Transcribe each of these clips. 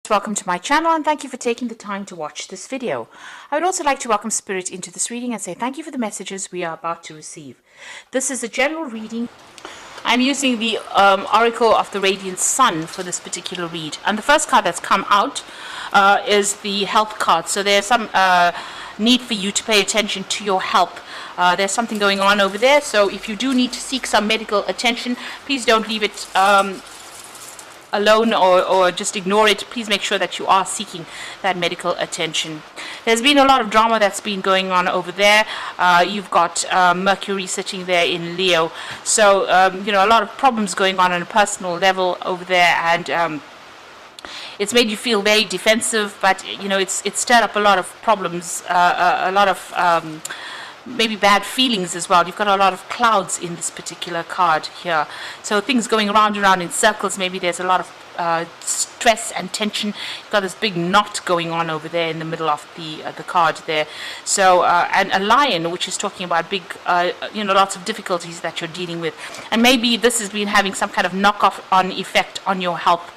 Welcome to my channel and thank you for taking the time to watch this video. I would also like to welcome Spirit into this reading and say thank you for the messages we are about to receive. This is a general reading. I'm using the Oracle of the Radiant Sun for this particular read, and the first card that's come out is the health card. So there's some need for you to pay attention to your health. There's something going on over there, so if you do need to seek some medical attention, please don't leave it alone or just ignore it. Please make sure that you are seeking that medical attention. There's been a lot of drama that's been going on over there. You've got Mercury sitting there in Leo, so a lot of problems going on a personal level over there, and it's made you feel very defensive, but it's stirred up a lot of problems, a lot of maybe bad feelings as well. You've got a lot of clouds in this particular card here, so things going around and around in circles. Maybe there's a lot of stress and tension. You've got this big knot going on over there in the middle of the card there. So and a lion, which is talking about big lots of difficulties that you're dealing with, and maybe this has been having some kind of knock-off on effect on your health.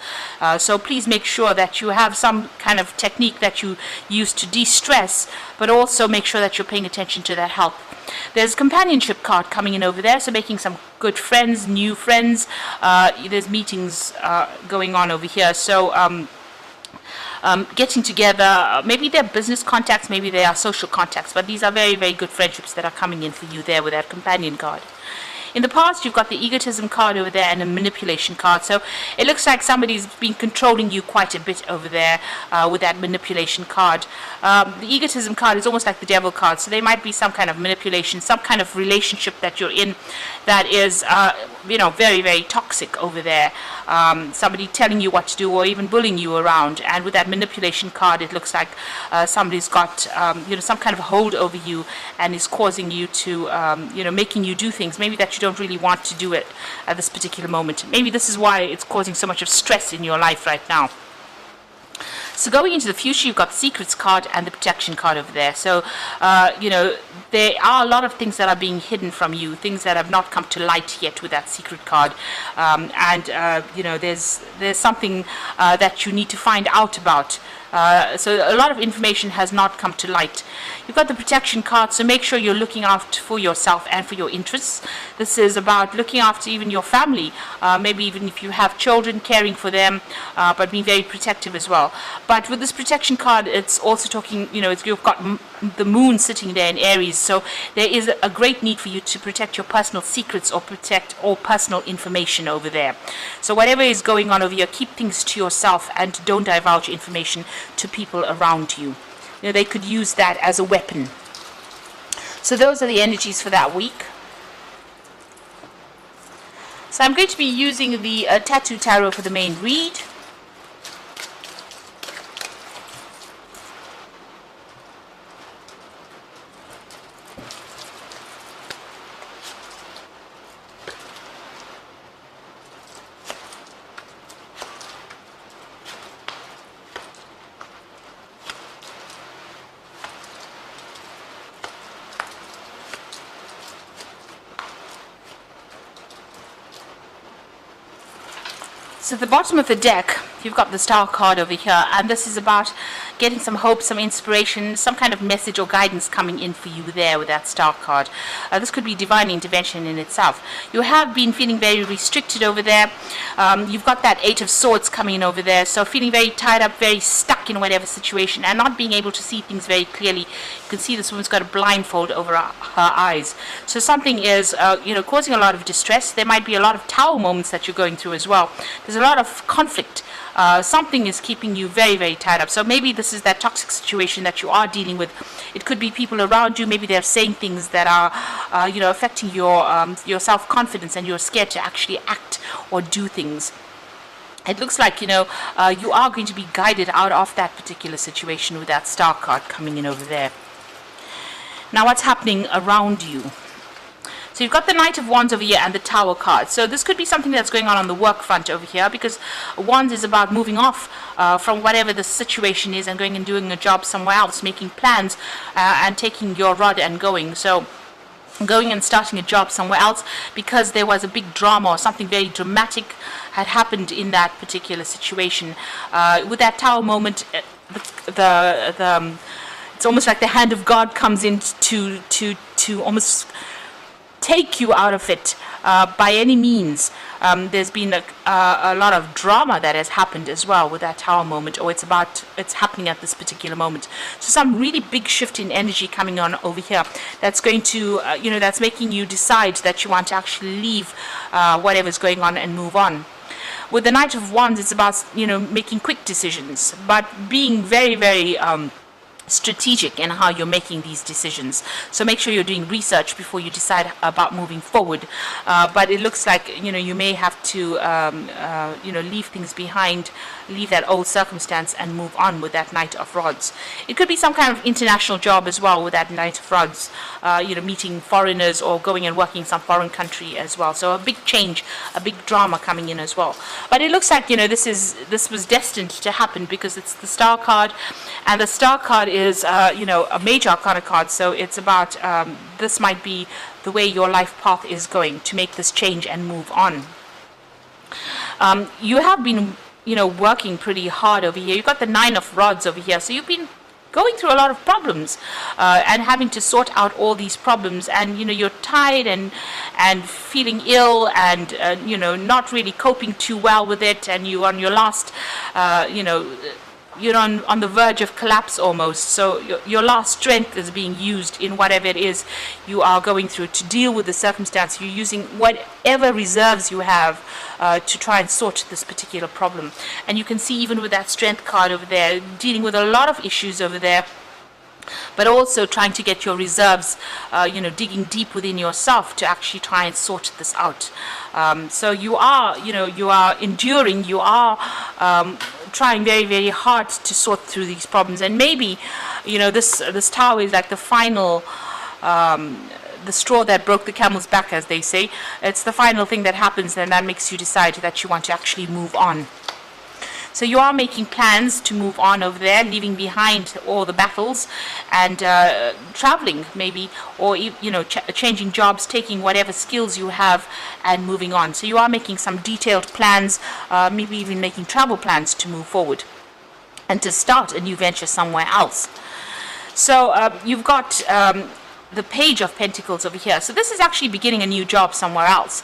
So please make sure that you have some kind of technique that you use to de-stress, but also make sure that you're paying attention to that health. There's a companionship card coming in over there, so making some good friends, new friends. There's meetings going on over here, so getting together. Maybe they're business contacts, maybe they are social contacts, but these are very, very good friendships that are coming in for you there with that companion card. In the past, you've got the egotism card over there and a manipulation card. So it looks like somebody's been controlling you quite a bit over there with that manipulation card. The egotism card is almost like the devil card. So there might be some kind of manipulation, some kind of relationship that you're in that is, very, very toxic over there. Somebody telling you what to do or even bullying you around. And with that manipulation card, it looks like somebody's got, some kind of hold over you and is causing you to, making you do things maybe that you don't really want to do it at this particular moment. Maybe this is why it's causing so much of stress in your life right now. So going into the future, you've got the Secrets card and the Protection card over there. So, there are a lot of things that are being hidden from you, things that have not come to light yet with that Secret card. There's something that you need to find out about. So a lot of information has not come to light. You've got the Protection card, so make sure you're looking out for yourself and for your interests. This is about looking after even your family, maybe even if you have children, caring for them, but being very protective as well. But with this Protection card, it's also talking, you've got the moon sitting there in Aries, so there is a great need for you to protect your personal secrets or protect all personal information over there. So whatever is going on over here, keep things to yourself and don't divulge information to people around you. They could use that as a weapon. So those are the energies for that week. So I'm going to be using the Tattoo Tarot for the main read. So at the bottom of the deck, you've got the Star card over here, and this is about getting some hope, some inspiration, some kind of message or guidance coming in for you there with that Star card. This could be divine intervention in itself. You have been feeling very restricted over there. You've got that Eight of Swords coming in over there, so feeling very tied up, very stuck in whatever situation, and not being able to see things very clearly. You can see this woman's got a blindfold over her eyes. So something is, causing a lot of distress. There might be a lot of Tower moments that you're going through as well. There's a lot of conflict. Something is keeping you very, very tied up. So maybe this is that toxic situation that you are dealing with. It could be people around you. Maybe they're saying things that are, affecting your self-confidence, and you're scared to actually act or do things. It looks like, you are going to be guided out of that particular situation with that Star card coming in over there. Now, what's happening around you? So you've got the Knight of Wands over here and the Tower card. So this could be something that's going on the work front over here, because Wands is about moving off from whatever the situation is and going and doing a job somewhere else, making plans and taking your rod and going. So going and starting a job somewhere else because there was a big drama or something very dramatic had happened in that particular situation. With that Tower moment, it's almost like the hand of God comes in to almost take you out of it by any means. There's been a lot of drama that has happened as well with that Tower moment, or it's happening at this particular moment. So some really big shift in energy coming on over here that's going to that's making you decide that you want to actually leave whatever's going on and move on. With the Knight of Wands, it's about making quick decisions, but being very, very strategic in how you're making these decisions. So make sure you're doing research before you decide about moving forward. But it looks like you may have to leave things behind, leave that old circumstance and move on with that Knight of Rods. It could be some kind of international job as well with that Knight of Rods, meeting foreigners or going and working in some foreign country as well. So a big change, a big drama coming in as well. But it looks like this was destined to happen because it's the Star card, and the Star card is a major arcana card. So it's about this might be the way your life path is going to make this change and move on. You have been working pretty hard over here. You've got the Nine of Rods over here, so you've been going through a lot of problems and having to sort out all these problems, and you're tired and feeling ill and not really coping too well with it, and you're on your last you're on the verge of collapse almost. So your last strength is being used in whatever it is you are going through to deal with the circumstance. You're using whatever reserves you have to try and sort this particular problem. And you can see even with that strength card over there, dealing with a lot of issues over there, but also trying to get your reserves, digging deep within yourself to actually try and sort this out. So you are enduring, you are trying very, very hard to sort through these problems. And maybe, this Tower is like the final, the straw that broke the camel's back, as they say. It's the final thing that happens, and that makes you decide that you want to actually move on. So you are making plans to move on over there, leaving behind all the battles and traveling maybe, or changing jobs, taking whatever skills you have and moving on. So you are making some detailed plans, maybe even making travel plans to move forward and to start a new venture somewhere else. So you've got the Page of Pentacles over here. So this is actually beginning a new job somewhere else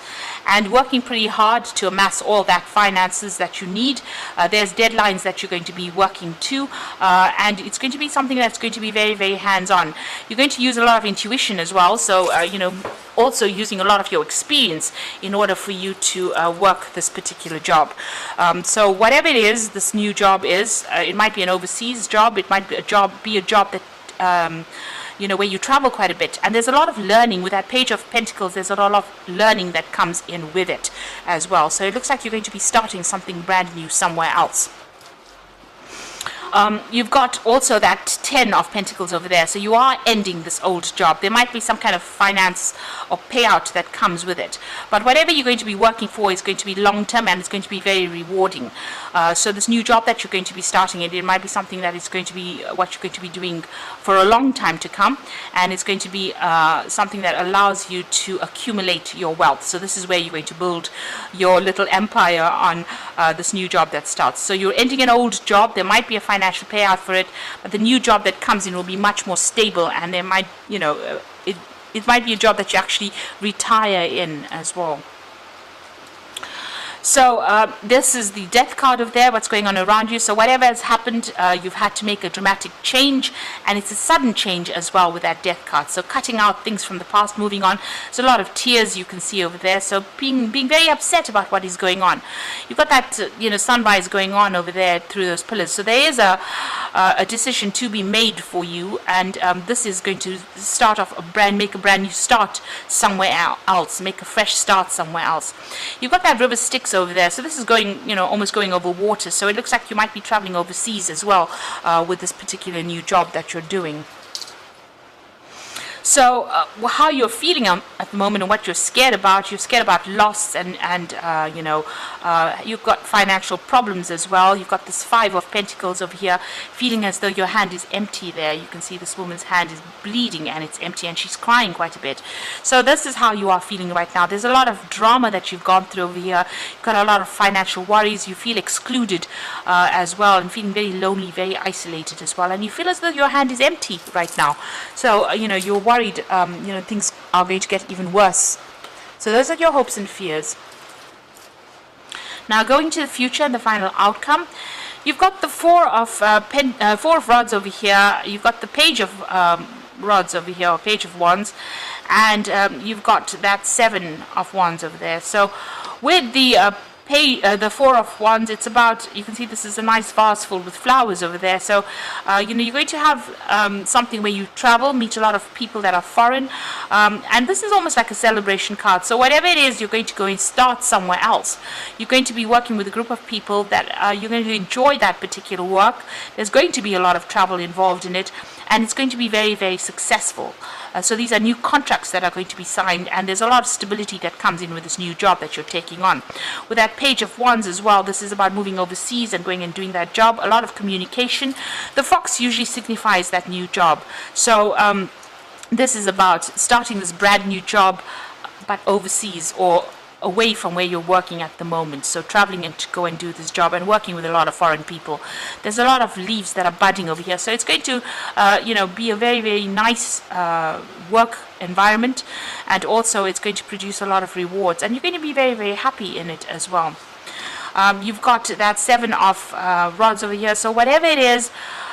and working pretty hard to amass all that finances that you need. There's deadlines that you're going to be working to, and it's going to be something that's going to be very, very hands-on. You're going to use a lot of intuition as well, so also using a lot of your experience in order for you to work this particular job. So whatever it is this new job is, it might be an overseas job, it might be a job that where you travel quite a bit, and there's a lot of learning with that Page of Pentacles. There's a lot of learning that comes in with it as well. So it looks like you're going to be starting something brand new somewhere else. You've got also that 10 of Pentacles over there. So you are ending this old job. There might be some kind of finance or payout that comes with it. But whatever you're going to be working for is going to be long-term, and it's going to be very rewarding. So this new job that you're going to be starting, it might be something that is going to be what you're going to be doing for a long time to come. And it's going to be something that allows you to accumulate your wealth. So this is where you're going to build your little empire on this new job that starts. So you're ending an old job. There might be a financial payout for it, but the new job that comes in will be much more stable, and there might, it might be a job that you actually retire in as well. So this is the Death card over there, what's going on around you. So whatever has happened, you've had to make a dramatic change, and it's a sudden change as well with that Death card. So cutting out things from the past, moving on. There's a lot of tears you can see over there. So being very upset about what is going on. You've got that sunrise going on over there through those pillars. So there is a decision to be made for you, and this is going to start off make a brand new start somewhere else, make a fresh start somewhere else. You've got that River Styx over there, so this is going almost going over water, so it looks like you might be traveling overseas as well with this particular new job that you're doing. So how you're feeling at the moment and what you're scared about loss, and you've got financial problems as well. You've got this 5 of Pentacles over here, feeling as though your hand is empty there. You can see this woman's hand is bleeding and it's empty, and she's crying quite a bit. So this is how you are feeling right now. There's a lot of drama that you've gone through over here. You've got a lot of financial worries. You feel excluded as well, and feeling very lonely, very isolated as well, and you feel as though your hand is empty right now. So you're worried things are going to get even worse. So those are your hopes and fears. Now going to the future and the final outcome, you've got the Four of Rods over here. You've got the Page of Rods over here, or Page of Wands, and you've got that 7 of Wands over there. So with the Four of Wands, it's about, you can see this is a nice vase filled with flowers over there. So you're going to have something where you travel, meet a lot of people that are foreign, and this is almost like a celebration card. So whatever it is, you're going to go and start somewhere else. You're going to be working with a group of people that you're going to enjoy that particular work. There's going to be a lot of travel involved in it, and it's going to be very, very successful. So these are new contracts that are going to be signed, and there's a lot of stability that comes in with this new job that you're taking on. With that Page of Wands as well, this is about moving overseas and going and doing that job. A lot of communication. The fox usually signifies that new job. So this is about starting this brand new job, but overseas or away from where you're working at the moment. So traveling and to go and do this job and working with a lot of foreign people. There's a lot of leaves that are budding over here. So it's going to, be a very, very nice work environment, and also it's going to produce a lot of rewards, and you're going to be very, very happy in it as well. You've got that 7 of Rods over here. So whatever it is,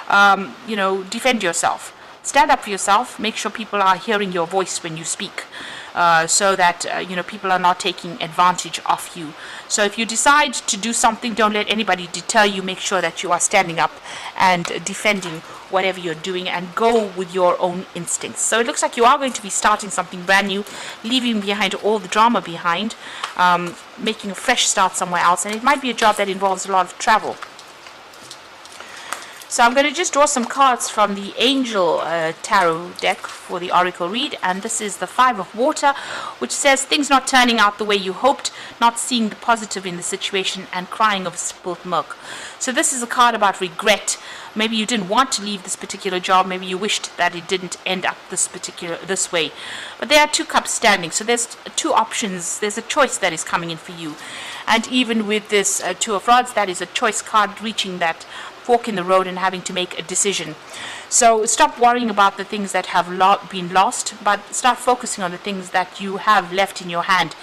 defend yourself. Stand up for yourself. Make sure people are hearing your voice when you speak. So that people are not taking advantage of you. So if you decide to do something, don't let anybody deter you. Make sure that you are standing up and defending whatever you're doing, and go with your own instincts. So it looks like you are going to be starting something brand new, leaving behind all the drama behind, making a fresh start somewhere else, and it might be a job that involves a lot of travel. So I'm going to just draw some cards from the Angel Tarot deck for the Oracle read, and this is the 5 of Water, which says things not turning out the way you hoped, not seeing the positive in the situation, and crying over spilt milk. So this is a card about regret. Maybe you didn't want to leave this particular job. Maybe you wished that it didn't end up this way. But there are 2 cups standing, so there's 2 options. There's a choice that is coming in for you, and even with this 2 of Rods, that is a choice card, reaching that fork in the road and having to make a decision. So stop worrying about the things that have been lost, but start focusing on the things that you have left in your hand.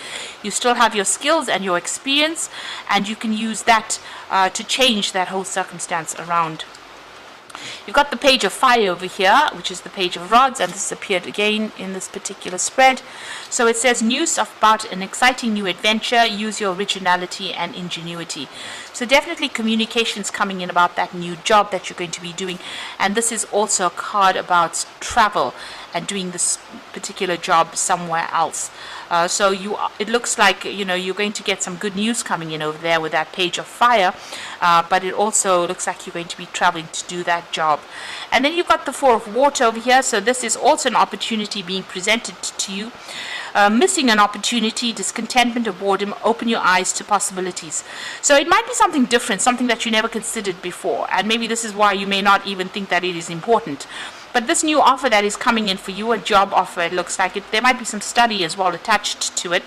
You still have your skills and your experience, and you can use that to change that whole circumstance around. You've got the Page of Fire over here, which is the Page of Rods, and this appeared again in this particular spread. So it says news about an exciting new adventure. Use your originality and ingenuity. So definitely communications coming in about that new job that you're going to be doing. And this is also a card about travel and doing this particular job somewhere else. So it looks like you're going to get some good news coming in over there with that Page of Fire, but it also looks like you're going to be traveling to do that job. And then you've got the 4 of Water over here. So this is also an opportunity being presented to you. Missing an opportunity, discontentment or boredom, open your eyes to possibilities. So it might be something different, something that you never considered before, and maybe this is why you may not even think that it is important. But this new offer that is coming in for you, a job offer, it looks like there might be some study as well attached to it.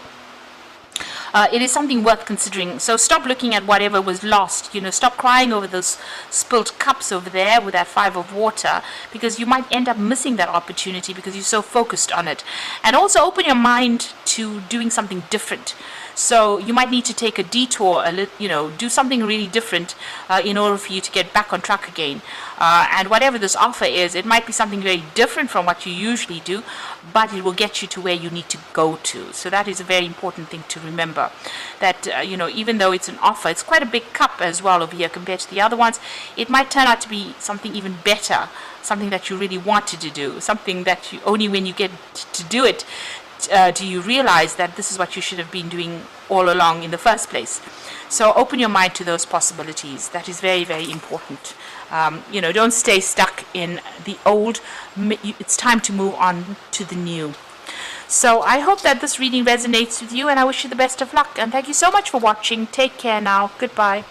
It is something worth considering. So stop looking at whatever was lost. Stop crying over those spilt cups over there with that 5 of Water, because you might end up missing that opportunity because you're so focused on it. And also open your mind to doing something different. So you might need to take a detour, do something really different in order for you to get back on track again. And whatever this offer is, it might be something very different from what you usually do, but it will get you to where you need to go to. So that is a very important thing to remember, that even though it's an offer, it's quite a big cup as well over here compared to the other ones. It might turn out to be something even better, something that you really wanted to do, something that you only when you get to do it do you realize that this is what you should have been doing all along in the first place? So open your mind to those possibilities. That is very, very important. Don't stay stuck in the old. It's time to move on to the new. So I hope that this reading resonates with you, and I wish you the best of luck. And thank you so much for watching. Take care now. Goodbye.